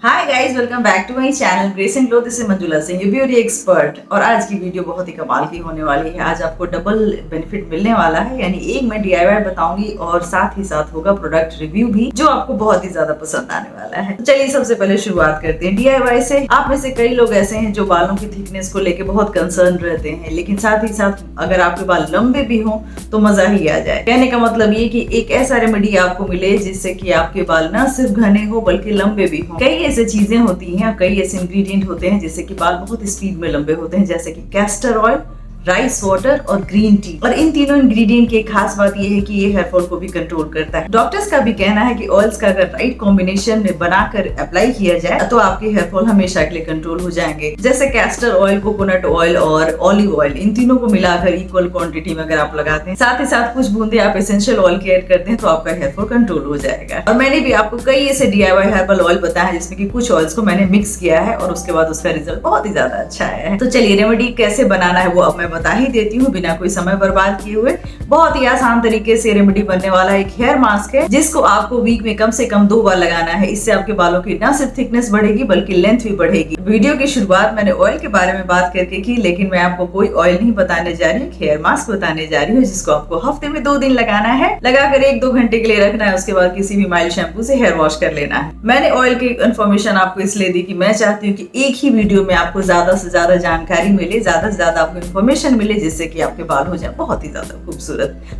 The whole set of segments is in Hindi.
Hi guys, welcome back to my channel grace and glow. This is Manjula Singh, ये ब्यूटी एक्सपर्ट। और आज की वीडियो बहुत ही कमाल की होने वाली है। आज आपको डबल बेनिफिट मिलने वाला है, यानी एक मैं डीआईवाई बताऊंगी और साथ ही साथ होगा प्रोडक्ट रिव्यू भी, जो आपको बहुत ही ज्यादा पसंद आने वाला है। तो चलिए सबसे पहले शुरुआत करते हैं डीआईवाई से। आप में से कई लोग ऐसे हैं जो बालों की थिकनेस को लेकर बहुत कंसर्न रहते हैं, लेकिन साथ ही साथ अगर आपके बाल लंबे भी हों तो मजा ही आ जाए। कहने का मतलब ये कि एक ऐसा रेमेडी आपको मिले जिससे कि आपके बाल न सिर्फ घने हो बल्कि लंबे भी हों। कई ऐसी चीजें होती हैं, कई ऐसे इंग्रेडिएंट होते हैं जिससे कि बाल बहुत स्पीड में लंबे होते हैं, जैसे कि कैस्टर ऑयल, राइस वाटर और ग्रीन टी। और इन तीनों इंग्रेडिएंट की खास बात यह है कि ये हेयर फॉल को भी कंट्रोल करता है। डॉक्टर्स का भी कहना है कि ऑयल्स का अगर राइट कॉम्बिनेशन में बनाकर अप्लाई किया जाए तो आपके हेयर फॉल हमेशा के लिए कंट्रोल हो जाएंगे। जैसे कैस्टर ऑयल, कोकोनट ऑयल और ऑलिव ऑयल, इन तीनों को मिलाकर इक्वल क्वांटिटी में अगर आप लगाते हैं, साथ ही साथ कुछ बूंदे आप एसेंशियल ऑयल की ऐड करते हैं, तो आपका हेयर फॉल कंट्रोल हो जाएगा। और मैंने भी आपको कई ऐसे डीआईवाई हर्बल ऑयल बताया है जिसमें कि कुछ ऑयल्स को मैंने मिक्स किया है और उसके बाद उसका रिजल्ट बहुत ही ज्यादा अच्छा आया है। तो चलिए रेमेडी कैसे बनाना है वो अब मैं बता ही देती हूँ बिना कोई समय बर्बाद किए हुए। बहुत ही आसान तरीके से रेमेडी बनने वाला एक हेयर मास्क है जिसको आपको वीक में कम से कम 2 बार लगाना है। इससे आपके बालों की न सिर्फ थिकनेस बढ़ेगी बल्कि लेंथ भी बढ़ेगी। वीडियो की शुरुआत मैंने ऑयल के बारे में बात करके की, लेकिन मैं आपको कोई ऑयल नहीं बताने जा रही हूँ, हेयर मास्क बताने जा रही हूँ जिसको आपको हफ्ते में 2 दिन लगाना है। लगाकर 1-2 घंटे के लिए रखना है, उसके बाद किसी भी माइल्ड शैम्पू से हेयर वॉश कर लेना है। मैंने ऑयल की इन्फॉर्मेशन आपको इसलिए दी कि मैं चाहती हूँ कि एक ही वीडियो में आपको ज्यादा से ज्यादा जानकारी मिले, ज्यादा से ज्यादा आपको इन्फॉर्मेशन मिले, जिससे कि आपके बाल हो जाए बहुत ही ज्यादा खूबसूरत।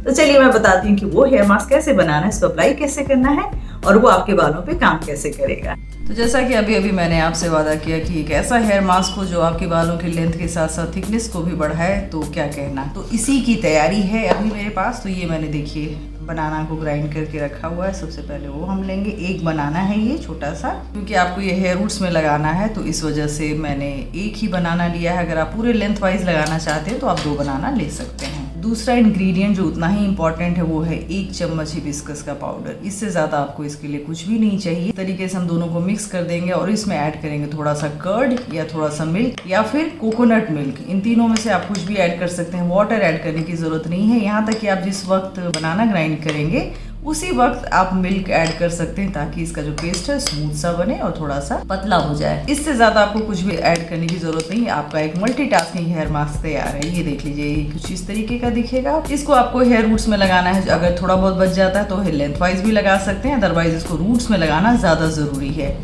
तो चलिए मैं बताती हूँ कि वो हेयर मास्क कैसे बनाना है, इसको अप्लाई कैसे करना है और वो आपके बालों पे काम कैसे करेगा। तो जैसा कि अभी मैंने आपसे वादा किया कि एक ऐसा हेयर मास्क हो जो आपके बालों की लेंथ के साथ साथ थिकनेस को भी बढ़ाए, तो क्या कहना। तो इसी की तैयारी है अभी मेरे पास। तो ये मैंने देखिए बनाना को ग्राइंड करके रखा हुआ है। सबसे पहले वो हम लेंगे। एक बनाना है ये छोटा सा, क्योंकि आपको ये हेयर रूट्स में लगाना है तो इस वजह से मैंने एक ही बनाना लिया है। अगर आप पूरे लेंथ वाइज लगाना चाहते हैं तो आप 2 बनाना ले सकते हैं। दूसरा इंग्रेडिएंट जो उतना ही इंपॉर्टेंट है वो है 1 चम्मच हिबिस्कस का पाउडर। इससे ज्यादा आपको इसके लिए कुछ भी नहीं चाहिए। इस तरीके से हम दोनों को मिक्स कर देंगे और इसमें ऐड करेंगे थोड़ा सा कर्ड या थोड़ा सा मिल्क या फिर कोकोनट मिल्क। इन तीनों में से आप कुछ भी ऐड कर सकते हैं। वाटर ऐड करने की जरूरत नहीं है। यहाँ तक कि आप जिस वक्त बनाना ग्राइंड करेंगे उसी वक्त आप मिल्क ऐड कर सकते हैं, ताकि इसका जो पेस्ट है स्मूथ सा बने और थोड़ा सा पतला हो जाए। इससे ज्यादा आपको कुछ भी ऐड करने की जरूरत नहीं है। आपका एक मल्टीटास्किंग हेयर मास्क तैयार है। ये देख लीजिए, ये कुछ इस तरीके का दिखेगा। इसको आपको हेयर रूट्स में लगाना है। अगर थोड़ा बहुत बच जाता है तो लेंथ वाइज भी लगा सकते हैं, अदरवाइज इसको रूट्स में लगाना ज्यादा जरूरी है।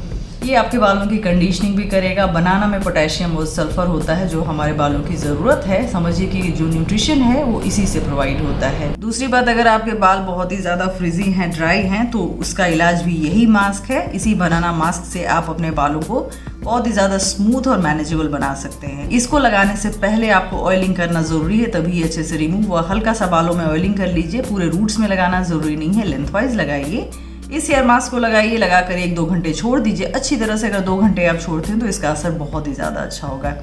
ये आपके बालों की कंडीशनिंग भी करेगा। बनाना में पोटेशियम और सल्फर होता है जो हमारे बालों की ज़रूरत है। समझिए कि जो न्यूट्रिशन है वो इसी से प्रोवाइड होता है। दूसरी बात, अगर आपके बाल बहुत ही ज़्यादा फ्रिजी हैं, ड्राई हैं, तो उसका इलाज भी यही मास्क है। इसी बनाना मास्क से आप अपने बालों को बहुत ही ज़्यादा स्मूथ और मैनेजेबल बना सकते हैं। इसको लगाने से पहले आपको ऑयलिंग करना ज़रूरी है, तभी अच्छे से रिमूव हुआ। हल्का सा बालों में ऑयलिंग कर लीजिए। पूरे रूट्स में लगाना ज़रूरी नहीं है, लेंथ वाइज लगाइए। इस हेयर मास्क को लगाइए, लगाकर 1-2 घंटे छोड़ दीजिए अच्छी तरह से। अगर 2 घंटे आप छोड़ते हैं तो इसका असर बहुत ही ज़्यादा अच्छा होगा।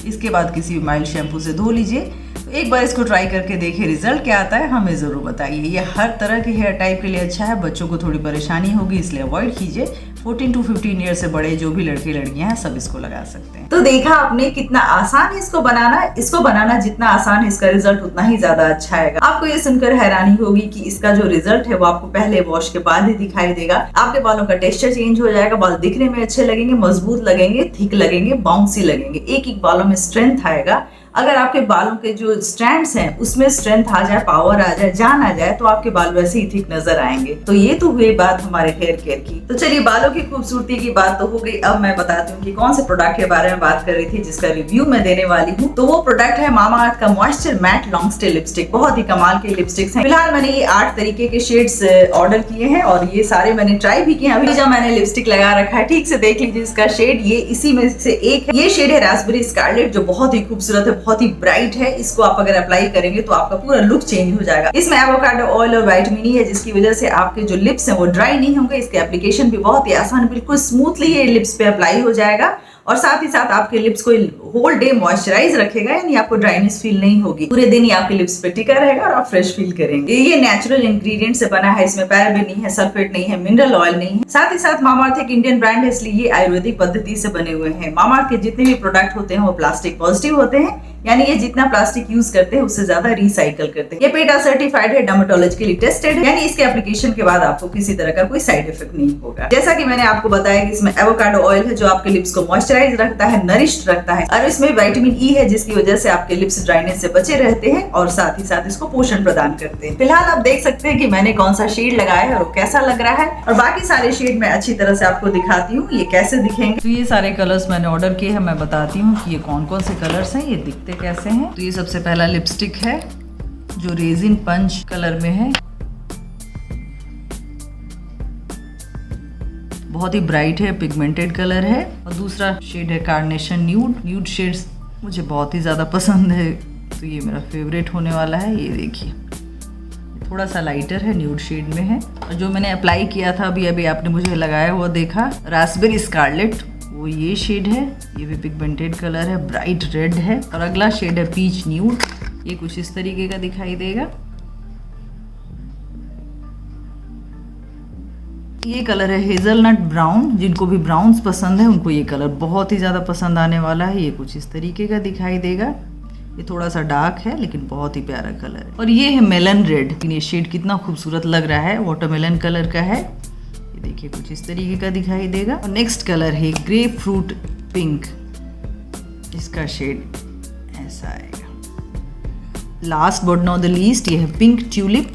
इसके बाद किसी भी माइल्ड शैम्पू से धो लीजिए। तो एक बार इसको ट्राई करके देखिए रिजल्ट क्या आता है, हमें ज़रूर बताइए। ये हर तरह के हेयर टाइप के लिए अच्छा है। बच्चों को थोड़ी परेशानी होगी इसलिए अवॉइड कीजिए। 14 to 15 ईयर से बड़े जो भी लड़के लड़कियां हैं सब इसको लगा सकते हैं। तो देखा आपने कितना आसान है इसको बनाना। इसको बनाना जितना आसान है इसका रिजल्ट उतना ही ज्यादा अच्छा आएगा। आपको ये सुनकर हैरानी होगी कि इसका जो रिजल्ट है वो आपको पहले वॉश के बाद ही दिखाई देगा। आपके बालों का टेक्सचर चेंज हो जाएगा, बाल दिखने में अच्छे लगेंगे, मजबूत लगेंगे, थिक लगेंगे, बाउंसी लगेंगे। एक बालों में स्ट्रेंथ आएगा। अगर आपके बालों के जो स्ट्रैंड्स हैं उसमें स्ट्रेंथ आ जाए, पावर आ जाए, जान आ जाए, तो आपके बाल वैसे ही थिक नजर आएंगे। तो ये तो हुई बात हमारे हेयर केयर की। तो चलिए बालों की खूबसूरती की बात तो हो गई। अब मैं बताती हूँ कि कौन से प्रोडक्ट के बारे में बात कर रही थी जिसका रिव्यू मैं देने वाली हूँ। तो वो प्रोडक्ट है मामाअर्थ का moisture mat long stay lipstick. बहुत ही कमाल के लिपस्टिक्स हैं। फिलहाल मैंने ये 8 तरीके के शेड्स ऑर्डर किए हैं और ये सारे मैंने ट्राई भी किए हैं। अभी जब मैंने लिपस्टिक लगा रखा है, ठीक से देख लीजिए इसका शेड, ये इसी में से एक है। ये शेड है रास्पबेरी स्कारलेट, जो बहुत ही खूबसूरत है, बहुत ही ब्राइट है। इसको आप अगर अप्लाई करेंगे तो आपका पूरा लुक चेंज हो जाएगा। इसमें एवोकाडो ऑयल और विटामिन ई है, जिसकी वजह से आपके जो लिप्स हैं वो ड्राई नहीं होंगे। इसके एप्लीकेशन भी बहुत ही आसान, बिल्कुल स्मूथली ये लिप्स पे अप्लाई हो जाएगा और साथ ही साथ आपके लिप्स को होल डे मॉइस्चराइज रखेगा, यानी आपको ड्राइनेस फील नहीं होगी। पूरे दिन ही आपके लिप्स पे टिका रहेगा और आप फ्रेश फील करेंगे। ये नेचुरल इंग्रेडिएंट से बना है। इसमें पैराबेन नहीं है, सल्फेट नहीं है, मिनरल ऑयल नहीं है। साथ ही साथ मामाअर्थ एक इंडियन ब्रांड है, इसलिए ये आयुर्वेदिक पद्धति से बने हुए हैं। मामाअर्थ के जितने भी प्रोडक्ट होते हैं वो प्लास्टिक पॉजिटिव होते हैं। यानी ये जितना प्लास्टिक यूज करते हैं उससे ज्यादा रिसाइकल करते हैं। ये पेटा सर्टिफाइड है, डर्मेटोलॉजिकली टेस्टेड है, यानी इसके एप्लीकेशन के बाद आपको किसी तरह का कोई साइड इफेक्ट नहीं होगा। जैसा कि मैंने आपको बताया कि इसमें एवोकाडो ऑयल है जो आपके लिप्स को मॉइस्चराइज रखता है, नरिश्ड रखता है, और इसमें विटामिन ई है जिसकी वजह से आपके लिप्स ड्राइनेस से बचे रहते हैं और साथ ही साथ इसको पोषण प्रदान करते हैं। फिलहाल आप देख सकते हैं कि मैंने कौन सा शेड लगाया है और कैसा लग रहा है, और बाकी सारे शेड मैं अच्छी तरह से आपको दिखाती हूँ ये कैसे दिखेंगे। तो ये सारे कलर्स मैंने ऑर्डर किए हैं, मैं बताती हूँ कि ये कौन कौन से कलर्स हैं, ये दिखते कैसे हैं। तो ये सबसे पहला लिपस्टिक है जो रेजिन पंच कलर में है, बहुत ही ब्राइट है, पिगमेंटेड कलर है। और दूसरा शेड है कार्नेशन न्यूड। न्यूड शेड्स मुझे बहुत ही ज़्यादा पसंद है, तो ये मेरा फेवरेट होने वाला है। ये देखिए थोड़ा सा लाइटर है, न्यूड शेड में है। और जो मैंने अप्लाई किया था अभी आपने मुझे लगाया हुआ देखा, रास्पबेरी स्कारलेट, वो ये शेड है। ये भी पिगमेंटेड कलर है, ब्राइट रेड है। और अगला शेड है पीच न्यूड, ये कुछ इस तरीके का दिखाई देगा। ये कलर है हेजलनट ब्राउन। जिनको भी ब्राउन्स पसंद है उनको ये कलर बहुत ही ज़्यादा पसंद आने वाला है। ये कुछ इस तरीके का दिखाई देगा। ये थोड़ा सा डार्क है लेकिन बहुत ही प्यारा कलर है। और ये है मेलन रेड। ये शेड कितना खूबसूरत लग रहा है, वाटरमेलन कलर का है। ये देखिए कुछ इस तरीके का दिखाई देगा। और नेक्स्ट कलर है ग्रेप फ्रूट पिंक, इसका शेड ऐसा आएगा। Last but not the least ये है पिंक ट्यूलिप,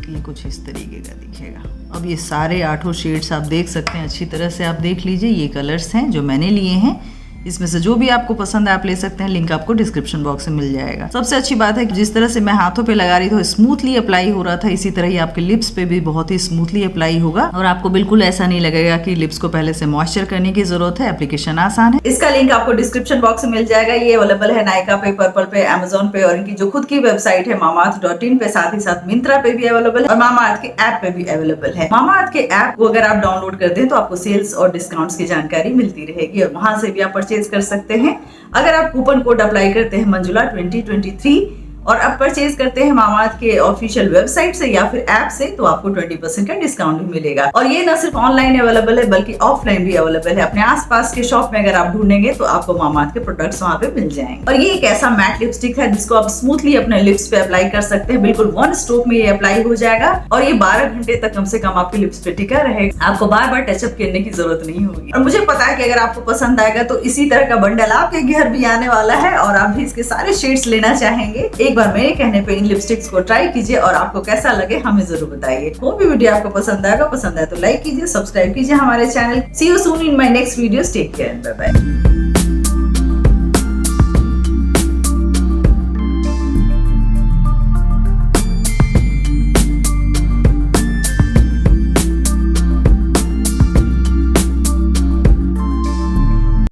ये कुछ इस तरीके का दिखेगा। अब ये सारे 8 शेड्स आप देख सकते हैं, अच्छी तरह से आप देख लीजिए। ये कलर्स हैं जो मैंने लिए हैं, इसमें से जो भी आपको पसंद है आप ले सकते हैं। लिंक आपको डिस्क्रिप्शन बॉक्स में मिल जाएगा। सबसे अच्छी बात है कि जिस तरह से मैं हाथों पे लगा रही थी स्मूथली अप्लाई हो रहा था, इसी तरह ही आपके लिप्स पे भी बहुत ही स्मूथली अप्लाई होगा और आपको बिल्कुल ऐसा नहीं लगेगा कि लिप्स को पहले से मॉइस्चर करने की जरूरत है। एप्लीकेशन आसान है। इसका लिंक आपको डिस्क्रिप्शन बॉक्स में मिल जाएगा। ये अवेलेबल है नायका पे, पर्पल पे, अमेजोन पे, और इनकी जो खुद की वेबसाइट है mamaearth.in पे, साथ ही साथ मिंत्रा पे भी अवेलेबल है और मामाअर्थ के ऐप पे भी अवेलेबल है। मामाअर्थ के ऐप को अगर आप डाउनलोड करते हैं तो आपको सेल्स और डिस्काउंट्स की जानकारी मिलती रहेगी और वहां से भी आप परचेज कर सकते हैं। अगर आप कूपन कोड अप्लाई करते हैं मंजुला 2023 और अब परचेज करते हैं मामाअर्थ के ऑफिशियल वेबसाइट से या फिर ऐप से, तो आपको 20% का डिस्काउंट भी मिलेगा। और ये न सिर्फ ऑनलाइन अवेलेबल है बल्कि ऑफलाइन भी अवेलेबल है। अपने आसपास के शॉप में अगर आप ढूंढेंगे तो आपको मामाअर्थ के प्रोडक्ट्स वहां पे मिल जाएंगे। और ये एक ऐसा मैट लिपस्टिक है जिसको आप स्मूथली अपने लिप्स पे अप्लाई कर सकते हैं। बिल्कुल 1 स्ट्रोक में ये अप्लाई हो जाएगा और ये 12 घंटे तक कम से कम आपके लिप्स पे टिका रहेगा। आपको बार बार टचअप करने की जरूरत नहीं होगी। और मुझे पता है कि अगर आपको पसंद आएगा तो इसी तरह का बंडल आपके घर भी आने वाला है और आप भी इसके सारे शेड्स लेना चाहेंगे। एक बार मेरे कहने पे इन लिपस्टिक्स को ट्राई कीजिए और आपको कैसा लगे हमें जरूर बताइए। कोई भी वीडियो आपको पसंद आए तो लाइक कीजिए, सब्सक्राइब कीजिए हमारे channel. See you soon in my next video. Take care, bye bye.